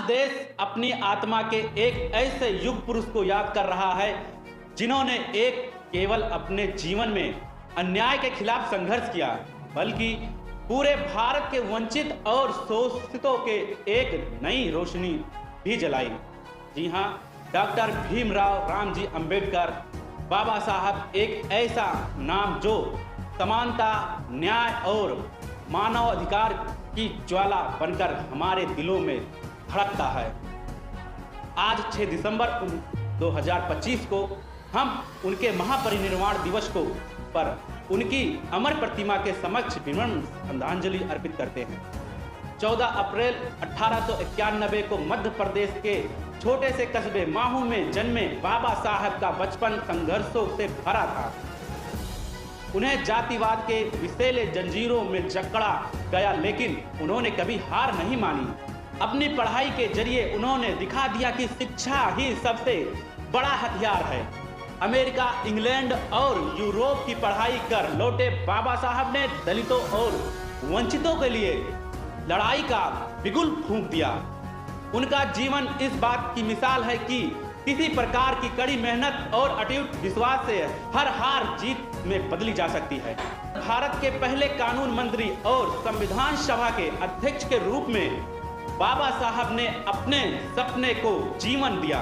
देश अपनी आत्मा के एक ऐसे युग पुरुष को याद कर रहा है जिन्होंने एक केवल अपने जीवन में अन्याय के खिलाफ संघर्ष किया, बल्कि पूरे भारत के वंचित और शोषितों के एक नई रोशनी भी जलाई। जी हाँ, डॉक्टर भीमराव रामजी अंबेडकर बाबा साहब एक ऐसा नाम जो समानता, न्याय और मानव अधिकार की ज्वाला बनकर हमारे दिलों में धड़कता है। आज 6 दिसंबर 2025 को हम उनके महापरिनिर्वाण दिवस को पर उनकी अमर प्रतिमा के समक्ष विनम्र श्रद्धांजलि अर्पित करते हैं। 14 अप्रैल 1891 को मध्य प्रदेश के छोटे से कस्बे माहू में जन्मे बाबा साहब का बचपन संघर्षों से भरा था। उन्हें जातिवाद के विषैले जंजीरों में जकड़ा गया, लेकिन उन्होंने कभी हार नहीं मानी। अपनी पढ़ाई के जरिए उन्होंने दिखा दिया कि शिक्षा ही सबसे बड़ा हथियार है। अमेरिका, इंग्लैंड और यूरोप की पढ़ाई कर लौटे बाबा साहब ने दलितों और वंचितों के लिए लड़ाई का बिगुल फूंक दिया। उनका जीवन इस बात की मिसाल है कि किसी प्रकार की कड़ी मेहनत और अटूट विश्वास से हर हार जीत में बदली जा सकती है। भारत के पहले कानून मंत्री और संविधान सभा के अध्यक्ष के रूप में बाबा साहब ने अपने सपने को जीवन दिया,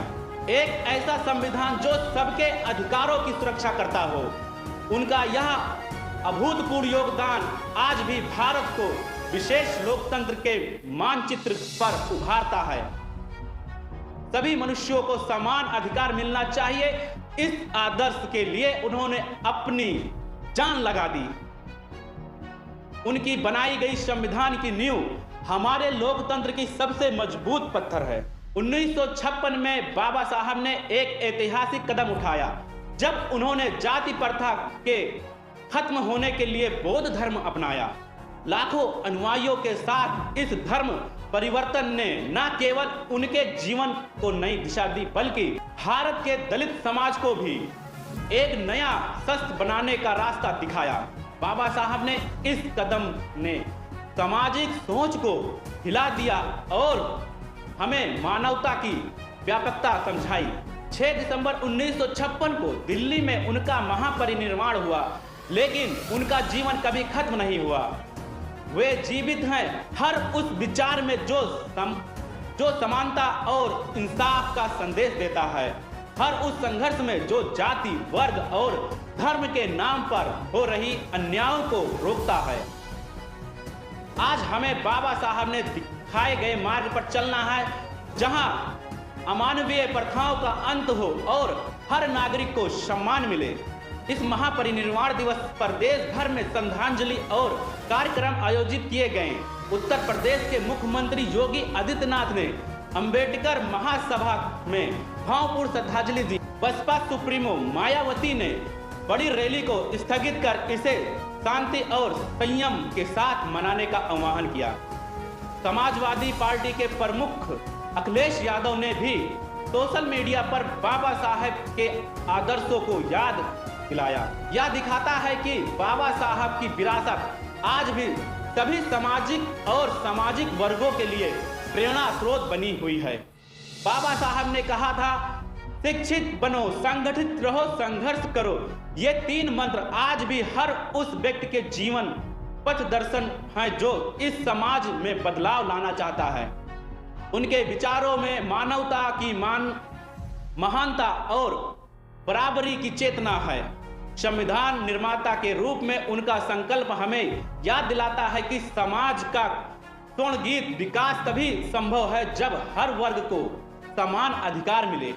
एक ऐसा संविधान जो सबके अधिकारों की सुरक्षा करता हो। उनका यह अभूतपूर्व योगदान आज भी भारत को विशेष लोकतंत्र के मानचित्र पर उभारता है। सभी मनुष्यों को समान अधिकार मिलना चाहिए, इस आदर्श के लिए उन्होंने अपनी जान लगा दी। उनकी बनाई गई संविधान की नींव हमारे लोकतंत्र की सबसे मजबूत पत्थर है। 1956 में बाबा साहब ने एक ऐतिहासिक कदम उठाया जब उन्होंने जाति प्रथा के खत्म होने के लिए बौद्ध धर्म अपनाया। लाखों अनुयायियों के साथ इस धर्म परिवर्तन ने न केवल उनके जीवन को नई दिशा दी, बल्कि भारत के दलित समाज को भी एक नया शस्त्र बनाने का रास्ता दिखाया। बाबा साहब ने इस कदम ने सामाजिक सोच को हिला दिया और हमें मानवता की व्यापकता समझाई। 6 दिसंबर 1956 को दिल्ली में उनका महापरिनिर्वाण हुआ, लेकिन उनका जीवन कभी खत्म नहीं हुआ। वे जीवित हैं हर उस विचार में जो समानता और इंसाफ का संदेश देता है, हर उस संघर्ष में जो जाति, वर्ग और धर्म के नाम पर हो रही अन्यायों को रोकता है। आज हमें बाबा साहब ने दिखाए गए मार्ग पर चलना है, जहां अमानवीय प्रथाओं का अंत हो और हर नागरिक को सम्मान मिले। इस महापरिनिर्वाण दिवस पर देश भर में श्रद्धांजलि और कार्यक्रम आयोजित किए गए। उत्तर प्रदेश के मुख्यमंत्री योगी आदित्यनाथ ने अंबेडकर महासभा में भावपूर्ण श्रद्धांजलि दी। बसपा सुप्रीमो मायावती ने बड़ी रैली को स्थगित कर इसे शांति और संयम के साथ मनाने का आह्वान किया। समाजवादी पार्टी के प्रमुख अखिलेश यादव ने भी सोशल मीडिया पर बाबा साहब के आदर्शों को याद दिलाया। यह दिखाता है कि बाबा साहब की विरासत आज भी सभी सामाजिक वर्गों के लिए प्रेरणा स्रोत बनी हुई है। बाबा साहब ने कहा था, शिक्षित बनो, संगठित रहो, संघर्ष करो। ये 3 मंत्र आज भी हर उस व्यक्ति के जीवन पथ दर्शन है जो इस समाज में बदलाव लाना चाहता है। उनके विचारों में मानवता की महानता और बराबरी की चेतना है। संविधान निर्माता के रूप में उनका संकल्प हमें याद दिलाता है कि समाज का स्वर्णिम विकास तभी संभव है जब हर वर्ग को समान अधिकार मिले।